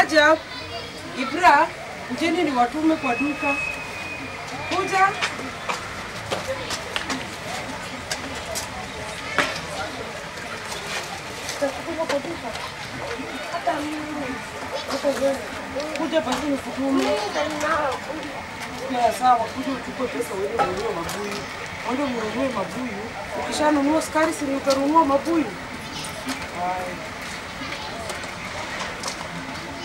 Raja, Ibra, mjeni ni watume kwa duka. Kuja. Kuja basi nikutume. Ya sawa, kuja uchukue pesa wewe ununue mabuyu. Ndio ununue mabuyu. Ukishanunua sukari si utanunua mabuyu.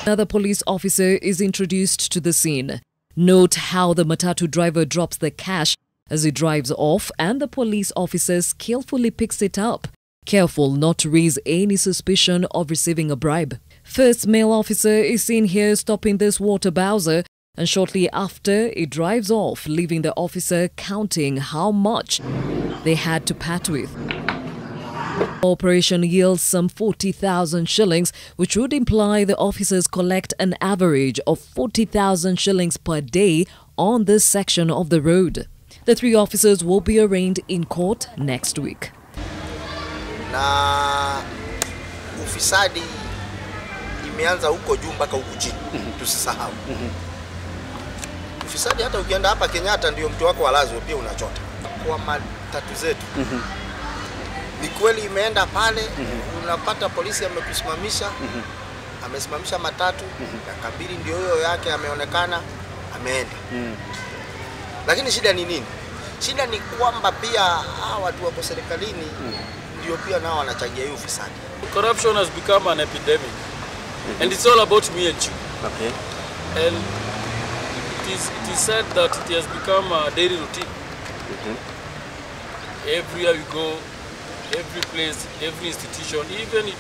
Another police officer is introduced to the scene. Note how the matatu driver drops the cash as he drives off and the police officer skillfully picks it up, careful not to raise any suspicion of receiving a bribe. First male officer is seen here stopping this water bowser, and shortly after it drives off, leaving the officer counting how much they had to part with. Operation yields some 40,000 shillings, which would imply the officers collect an average of 40,000 shillings per day on this section of the road. The three officers will be arraigned in court next week. Na ufisadi imeanza huko juu mpaka huko chini. Tusisahau. Ufisadi hata ukienda hapa Kenyatta ndio mtu wako walazwe pia unachota. Kwa matatu zetu. Ni kweli imeenda pale, unapata polisi amekusimamisha, amesimamisha matatu, na kabiri ndio huyo yake ameonekana, ameenda. Lakini shida ni nini? Shida ni kwamba pia hawa watu wako serikalini ndio pia nao wanachangia hiyo ufisadi. Corruption has become an epidemic, and it's all about me and you. Okay. And it is said that it has become a daily routine. Everywhere we go, every place, every institution, even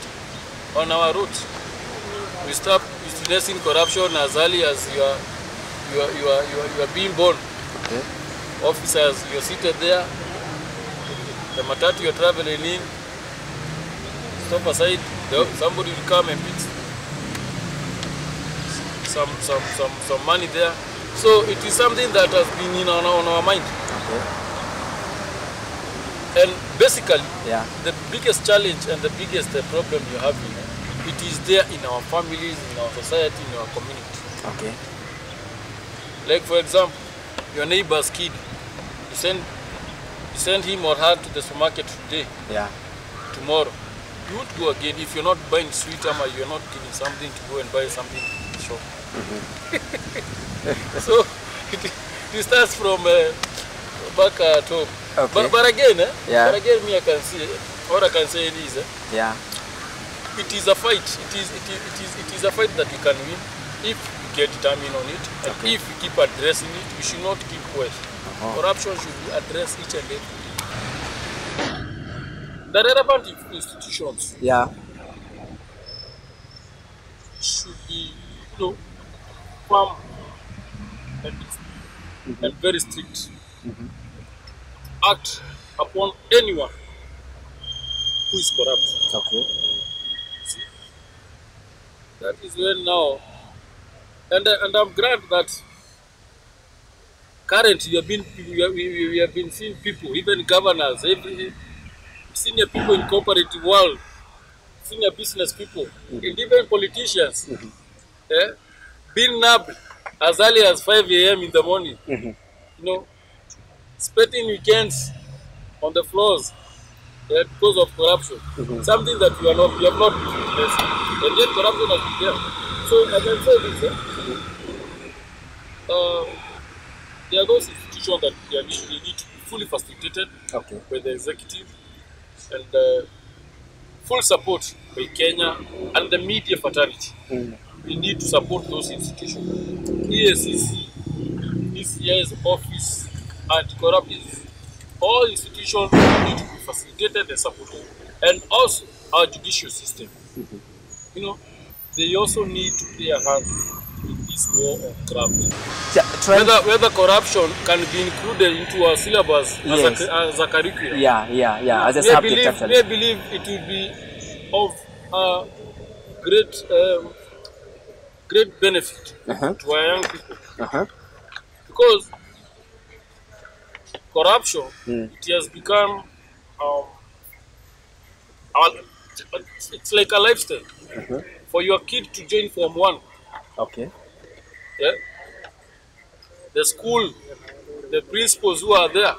on our roads, we start witnessing corruption as early as you are being born. Okay. Officers, you're seated there, the matatu you're traveling in, stop aside, somebody will come and pick some money there. So it is something that has been on our mind. Okay. And basically, yeah, the biggest challenge and the biggest problem you have, it is there in our families, in our society, in our community. Okay. Like for example, your neighbor's kid, you send him or her to the supermarket today. Yeah. Tomorrow, you would go again if you're not buying sweet or you're not giving something to go and buy something in the shop. So it starts from back at home. Okay. But again, yeah, but again, me I can see, or I can say it is, yeah, it is a fight. It is a fight that you can win if you get determined on it, and okay, if you keep addressing it. You should not keep quiet. Corruption should be addressed each and every day. The relevant institutions, yeah, should be, firm and very strict. Act upon anyone who is corrupt. Okay. See? That is when now, and I'm glad that currently we have been seeing people, even governors, senior people in cooperative world, senior business people, and even politicians, being nabbed as early as 5 a.m. in the morning. Spending weekends on the floors because of corruption. Something that you have not witnessed, and yet corruption has been there. So I can say this: there are those institutions that they need to be fully facilitated, okay, by the executive, and full support by Kenya and the media fraternity. We need to support those institutions. EACC, ECI's office, anti-corrupt, all institutions need to be facilitated and supported. And also our judicial system. They also need to play a hand in this war on corruption. Whether corruption can be included into our syllabus, yes, as a curriculum. Yeah, as a subject actually. I believe it will be of great benefit to our young people. Because corruption, it has become, it's like a lifestyle. For your kid to join Form 1, Okay. Yeah? The school, the principals who are there,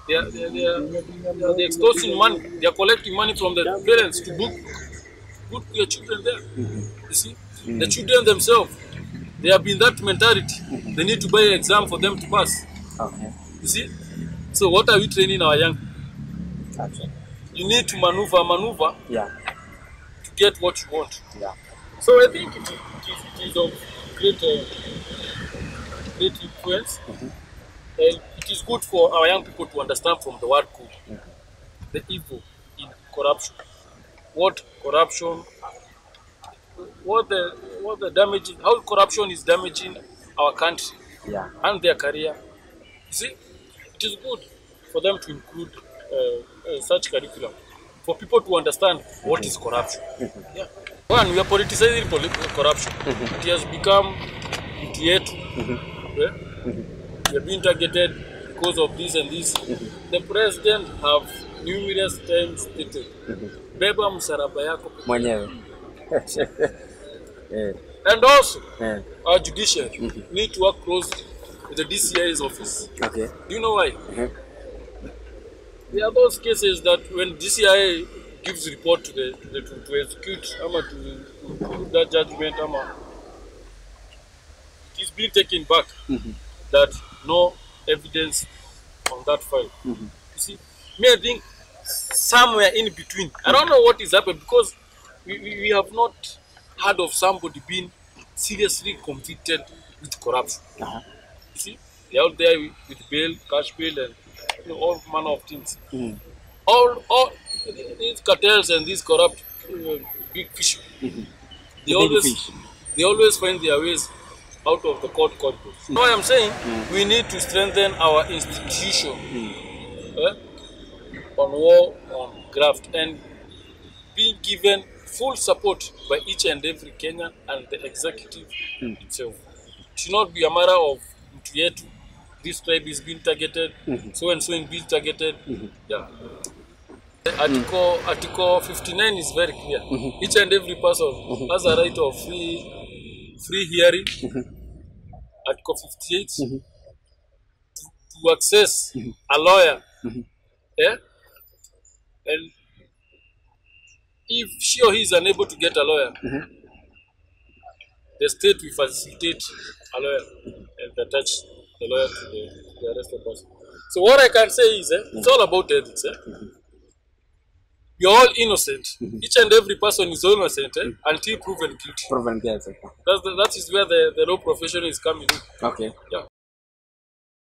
they're extorting money. They are collecting money from the parents to put your children there. You see, the children themselves, they have been that mentality. They need to buy an exam for them to pass. Okay. You see, so what are we training our young? Gotcha. You need to maneuver Yeah. to get what you want. Yeah. So I think it is of great influence. And it is good for our young people to understand from the word good the evil in corruption. What corruption, what the damage, how corruption is damaging our country Yeah. and their career. You see, it is good for them to include such curriculum for people to understand what is corruption. Yeah. One, we are politicizing corruption. It has become yet. Yeah? We are being targeted because of this and this. The president have numerous times stated, beba msaraba yako Mwenyewe. and also Yeah. our judiciary need to work closely with the DCI's office. Okay. Do you know why? There are those cases that when DCI gives report to execute to that judgment, it is being taken back that no evidence on that file. You see, me I think somewhere in between. I don't know what is happening because we have not heard of somebody being seriously convicted with corruption. You see, they're out there with bail, cash bail, and all manner of things. All these cartels and these corrupt big fish, they always find their ways out of the court corridors. So I am saying we need to strengthen our institution on war, on graft, and being given full support by each and every Kenyan and the executive itself. It should not be a matter of yet this tribe is being targeted, so and so is being targeted. Yeah. Article 59 is very clear. Each and every person has a right of free hearing. Article 58 to access a lawyer. Yeah? And if she or he is unable to get a lawyer, the state will facilitate a lawyer and attach the lawyer to the arrested person. So what I can say is, it's all about ethics. You're all innocent. Each and every person is innocent until proven guilty. Proven guilty. That is where the law profession is coming in. Okay. Yeah.